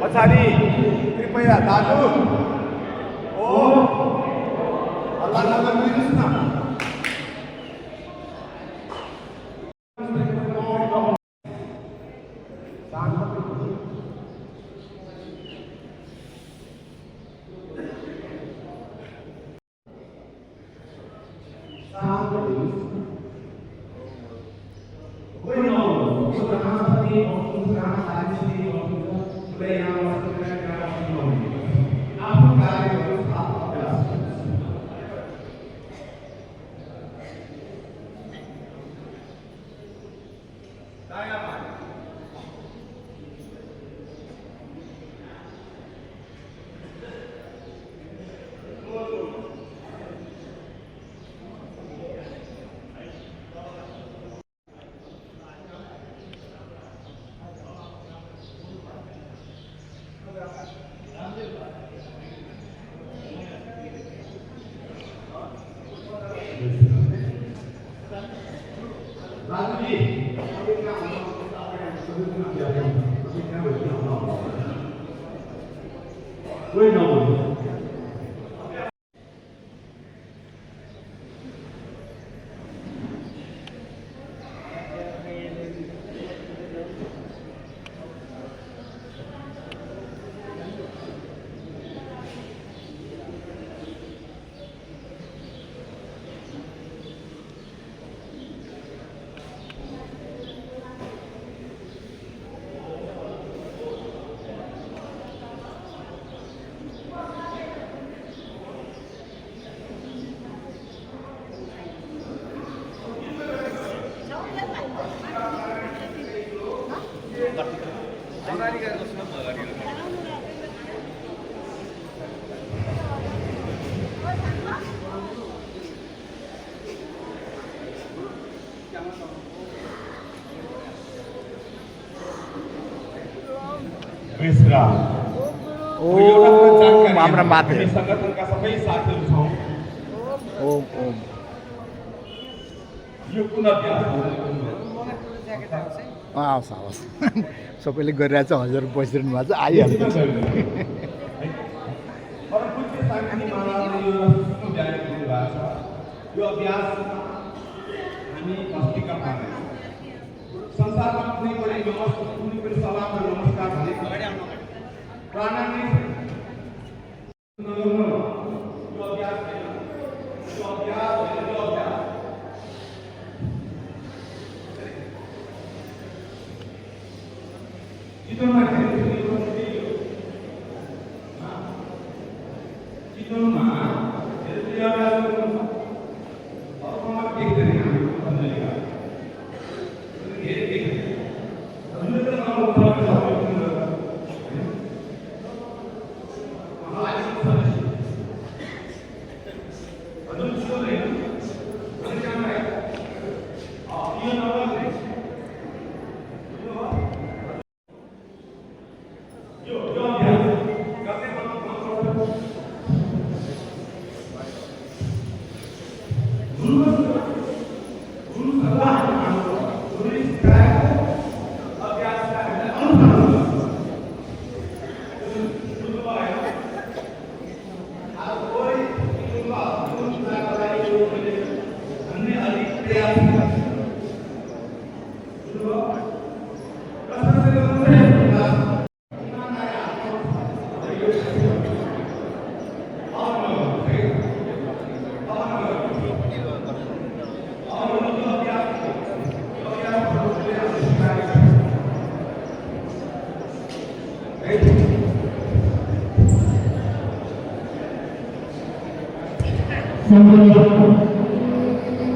पछाडि कृपया दाजु हल्ला नगरिदिनुहोस् न। हाम्रो माथि संगठनका सबै साथीहरू छौँ। ओम ओम यो पुनः हवस् हवस् सबैले गरिरहेको छ। हजुर बसिरहनु भएको छ, आइहाल्छ। यो अभ्यास हामी भक्तिका संसारमा कुनै पनि सलाम र नमस्कार भने प्राणायाम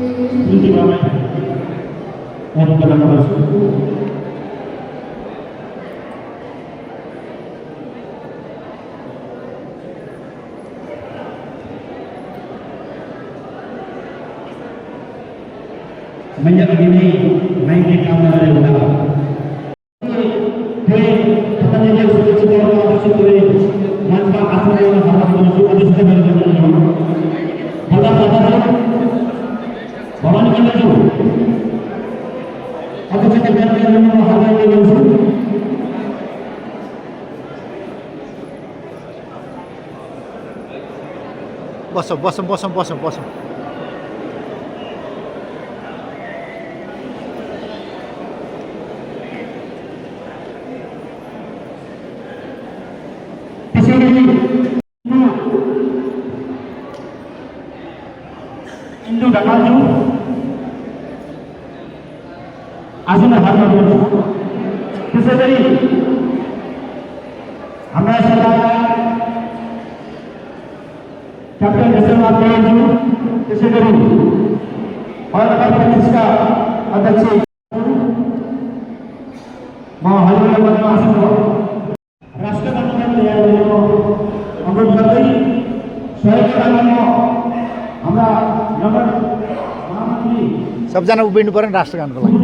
जुन दिवालाई अनुरोध गर्न गर्छु। मैले अघि नै माइकले काम गरेर हुँदा तपाईँले सुरक्षित गर्न आवश्यक गरे मञ्चमा आफ्नो एउटा हल्ला गर्छु अध्यक्ष गरेर भवानी कन्याज्यू अध्यक्ष गरेर हल्ला गर्छु। बसौँ बसौँ बसौँ बसौँ बसौँ। इंदु ढकालज्यू आजलाई हातमा गर्छु। त्यसै गरी हाम्रा सल्लाहकार क्याप्टेन यशवन्तलाल गोयलज्यू, त्यसै गरी अल्पा प्र्याक्टिसका अध्यक्ष म हजुरलाई भन्न आशा राष्ट्रका नियम तयार गरेको अनुरोध गर्दै सहयोग गर्न हाम्रा नगर महामन्त्री सबजना उभिनु पर्यो नि राष्ट्रगानको लागि।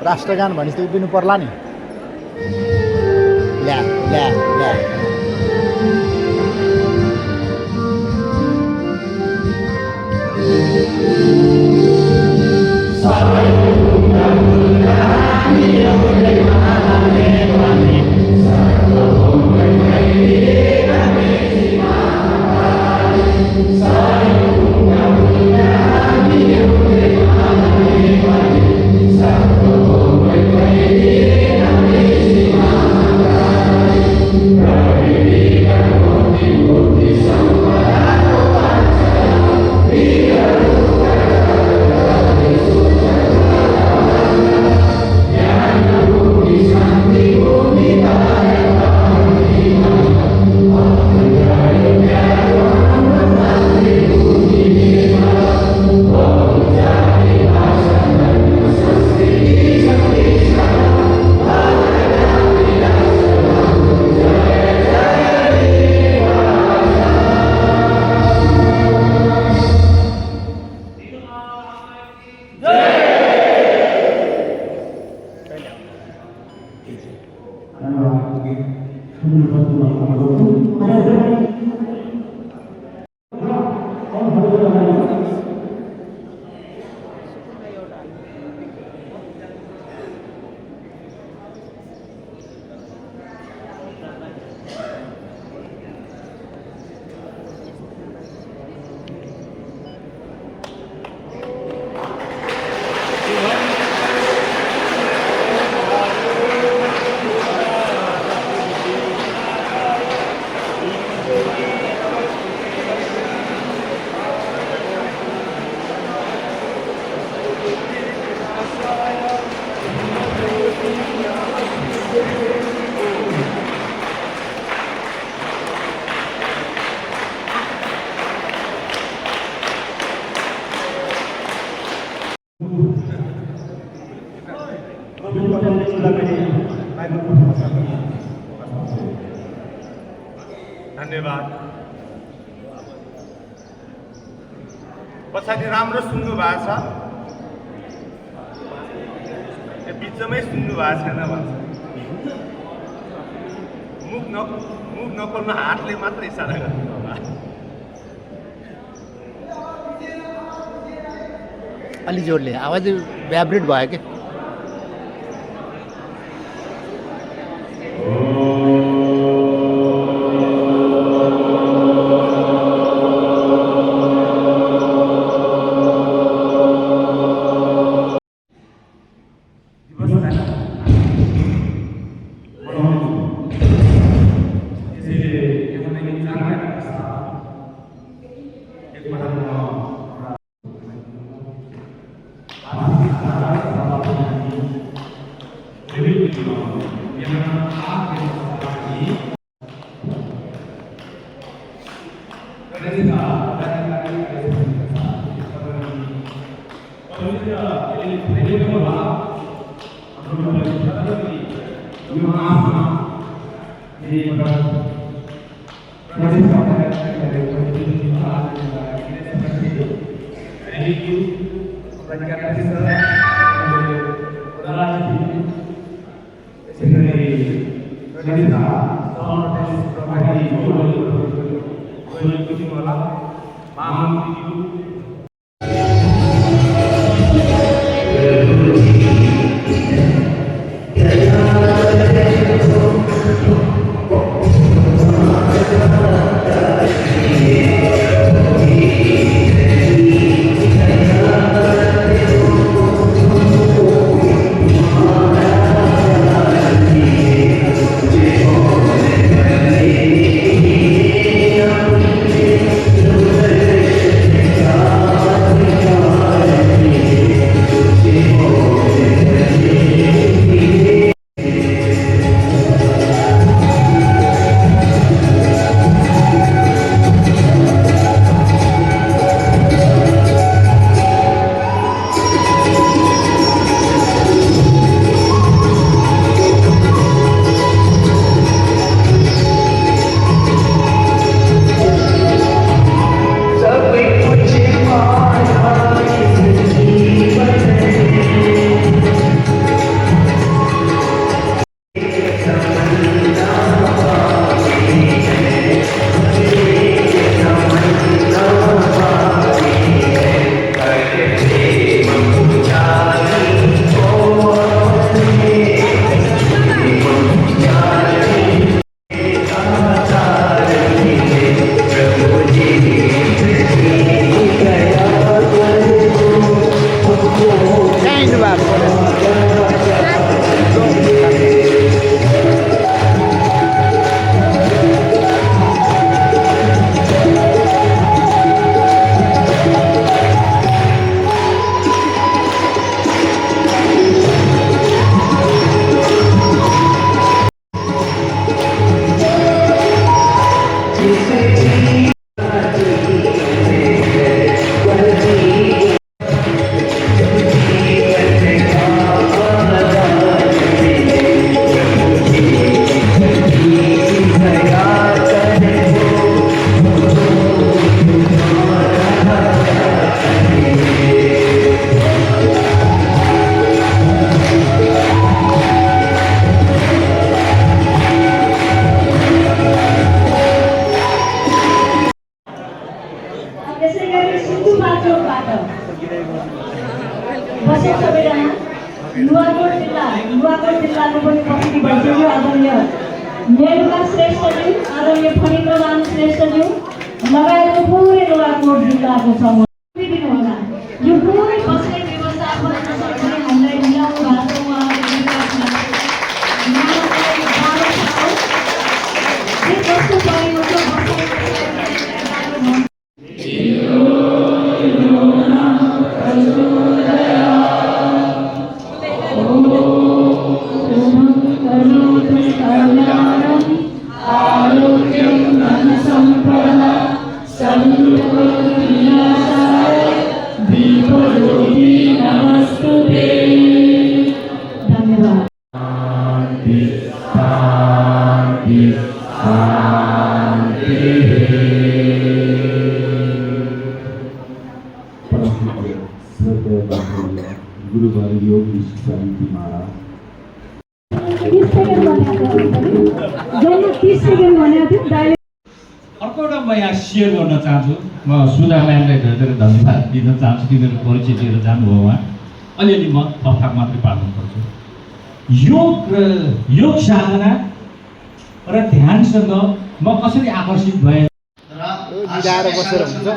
राष्ट्रगान भनेपछि उभिनु पर्ला नि। ल्या ल्या ल्या धन्यवाद। पछाडि राम्रो सुन्नु भएको छ, यो बिचमै सुन्नु भएको छैन भन्छ। मुख नखोल्न हातले मात्र इसारा गर्नु होला। अलि जोडले आवाज भ्याब्रेट भयो कि नुवाकोट जिल्लाको पनि प्रसिद्धि भइसक्यो। आदरणीय मेरुका श्रेष्ठज्यू, आदरणीय फणिन्द्रमान श्रेष्ठज्यू लगायतको पुरै नुवाकोट जिल्लाको समूह दिनुहोला। यो पुरै बस्ने व्यवस्थापन कसरी हामीलाई मिलाउनु भएको छ उहाँको विकासमा के कस्तो परेको छ गुरुवर योगी शांति महाराज 30 सेकेन्ड भनेको थियो। अर्को एउटा म यहाँ सेयर गर्न चाहन्छु। म सुधा म्यामलाई धेरै धेरै धन्यवाद दिन चाहन्छु, तिनीहरू परिचय लिएर जानुभयो उहाँ। अलिअलि म थपथाप मात्रै पार्नुपर्छु। योग साधना र ध्यानसँग म कसरी आकर्षित भएँ। निदाएर बसेर हुन्छ,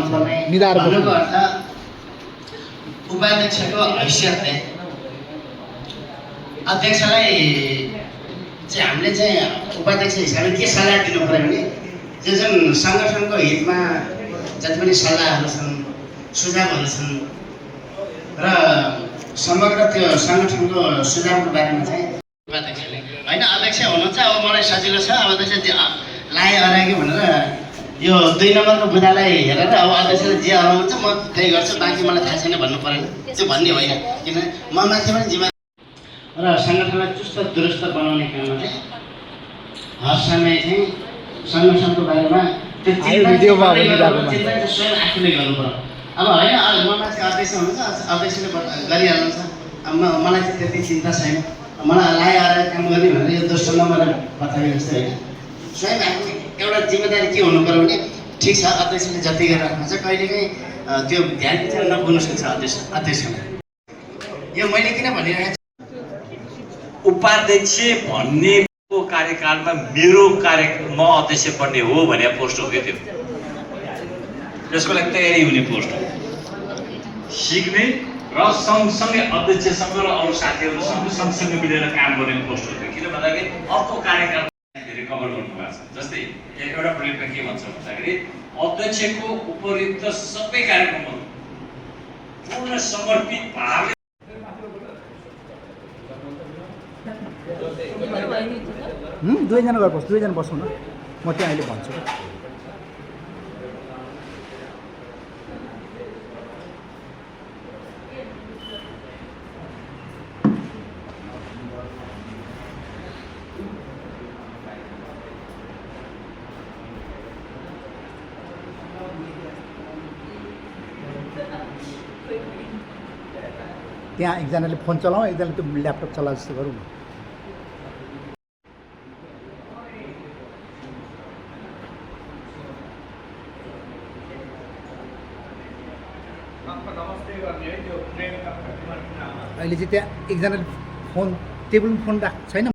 सबै निदाएर बसेर उपाध्यक्षको हैसियतले अध्यक्षलाई चाहिँ हामीले चाहिँ उपाध्यक्ष हिसाबले के सल्लाह दिनु पऱ्यो भने जुन सङ्गठनको हितमा जति पनि सल्लाहहरू छन्, सुझावहरू छन् र समग्र त्यो सङ्गठनको सुझावको बारेमा चाहिँ उपाध्यक्षले होइन अध्यक्ष हुनुहुन्छ। अब मलाई सजिलो छ, अब त्यसै लाए अरागे भनेर यो 2 नम्बरको बुदालाई हेरेर अब अध्यक्षले जे हराउँछ म त्यही गर्छु, बाँकी मलाई थाहा छैन भन्नु परेन, त्यो भन्ने होइन। किनभने म माथि पनि जिम्मेवारी र सङ्गठनलाई चुस्त दुरुस्त बनाउने काममा चाहिँ हर समय चाहिँ सङ्गठनको बारेमा त्यो चिन्ता स्वयं आफूले गर्नु पर्यो। अब होइन म माथि अध्यक्ष हुनुहुन्छ, अध्यक्षले गरिहाल्नुहुन्छ, अब मलाई चाहिँ त्यति चिन्ता छैन, मलाई लगाएर काम गर्ने भनेर यो दोस्रो नम्बर बताए जस्तो होइन। स्वयं आफू एउटा जिम्मेदारी के हुनु पर्यो भने ठिक छ अध्यक्षले जति गरिराख्नु छ कहिलेकाहीँ त्यो ध्यान चाहिँ नपुग्नु सक्छ अध्यक्षलाई। यो मैले किन भनिरहेको उपाध्यक्ष भन्नेको कार्यकालमा मेरो म अध्यक्ष बन्ने हो भने पोस्ट हो कि त्यो, त्यसको लागि तयारी हुने पोस्ट हो। सिक्ने र सँगसँगै अध्यक्षसँग र अरू साथीहरूसँग सँगसँगै मिलेर काम गर्ने पोस्ट हो त्यो। किन भन्दाखेरि अर्को कार्यकाल धेरै कभर गर्नुभएको छ। जस्तै एउटा प्रोजेक्टमा के भन्छ भन्दाखेरि अध्यक्षको उपयुक्त सबै कार्यक्रमहरू पूर्ण समर्पित भावले दुईजना गएर बस्छु, दुईजना बस्नु न, म त्यहाँ अहिले भन्छु। त्यहाँ एकजनाले फोन चलाऊ, एकजनाले त्यो ल्यापटप चलाऊ जस्तो गरौँ न। अहिले चाहिँ त्यहाँ एकजनाले फोन टेबलमा फोन राख छैन।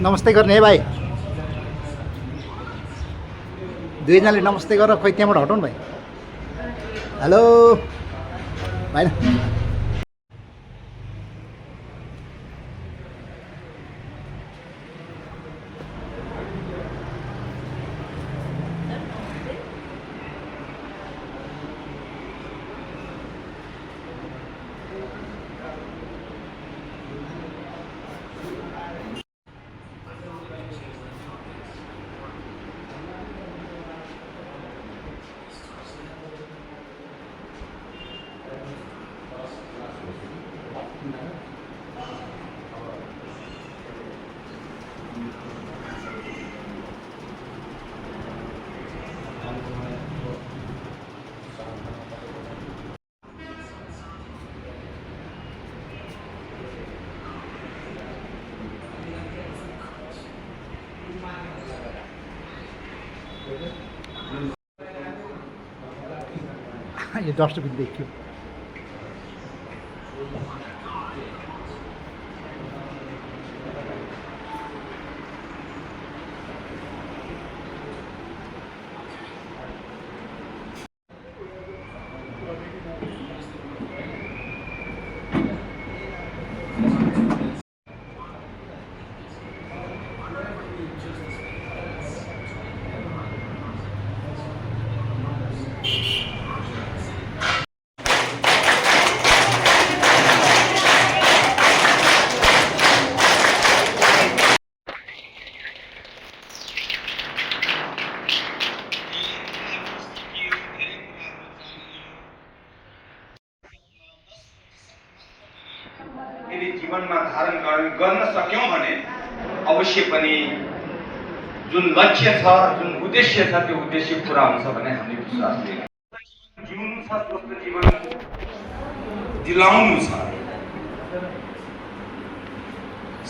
नमस्ते गर्ने है भाइ, दुईजनाले नमस्ते गरेर खोइ त्यहाँबाट हटाउनु भाइ। हेलो भाइ यो डस्टबिन देखियो। जीवनमा धारण गर्न सक्यौं भने अवश्य पनि जुन लक्ष्य छ, जुन उद्देश्य छ, त्यो उद्देश्य पूरा हुन्छ भन्ने हामीले विश्वास लिएको। जिउनु छ, स्वस्थ जीवन दिलाउनु छ,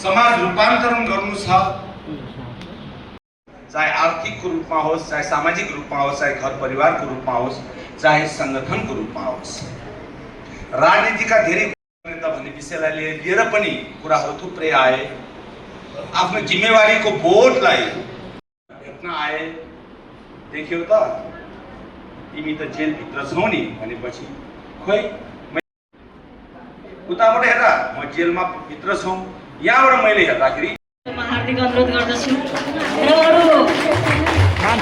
समाज रूपान्तरण गर्नु छ, चाहे आर्थिकको रूपमा होस्, चाहे सामाजिक रूपमा होस्, चाहे घर परिवारको रूपमा होस्, चाहे सङ्गठनको रूपमा होस्। राजनीतिका धेरै भन्ने विषयलाई लिएर पनि कुराहरू थुप्रै आए। आफ्नो जिम्मेवारीको बोधलाई भेट्न आए। देखियो त तिमी त जेलभित्र छौ नि भनेपछि खोइ उताबाट हेर्दा म जेलमा भित्र छौँ, यहाँबाट मैले हेर्दाखेरि हार्दिक अनुरोध गर्दछु र अरू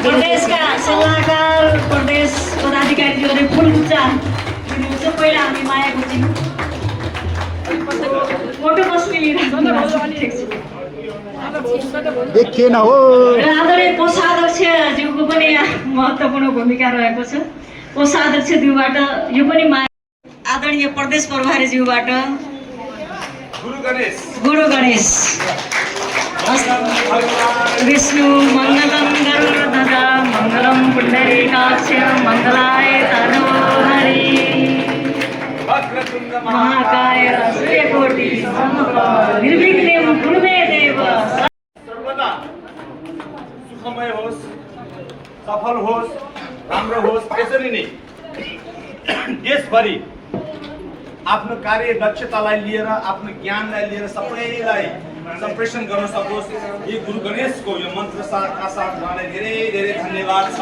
प्रदेशका सल्लाहकार, प्रदेश पदाधिकारीहरूले फुलकुच्चा दिनुहुन्छ। पहिला हामी मायाको छौँ फोटो कसले देखिएन हो। र आदरणीय कोषाध्यक्षज्यूको पनि महत्त्वपूर्ण भूमिका रहेको छ। कोषाध्यक्षज्यूबाट यो पनि आदरणीय प्रदेश प्रभारीज्यूबाट गुरु गणेश विष्णु मङ्गलम गरुडध्वज मङ्गलम पुण्डरीकाक्ष मङ्गलाय तनोहरि महाकाय सूर्यकोटि निर्विघ्नं कुरु मे देव। सर्वदा सुखमय होस्, सफल होस्, राम्रो होस्। त्यसरी नै देशभरि आफ्नो कार्य दक्षतालाई लिएर, आफ्नो ज्ञानलाई लिएर सबैलाई सम्प्रेषण गर्न सकोस्। यो गुरु गणेशको यो मन्त्र साथका साथ उहाँलाई धेरै धेरै धन्यवाद छ।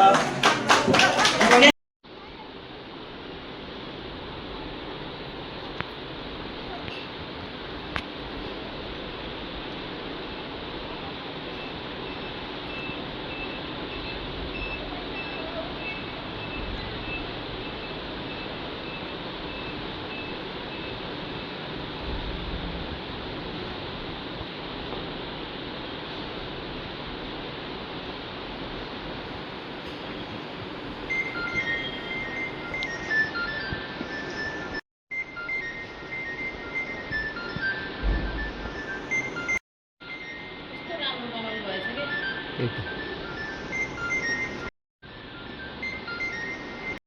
त्यही त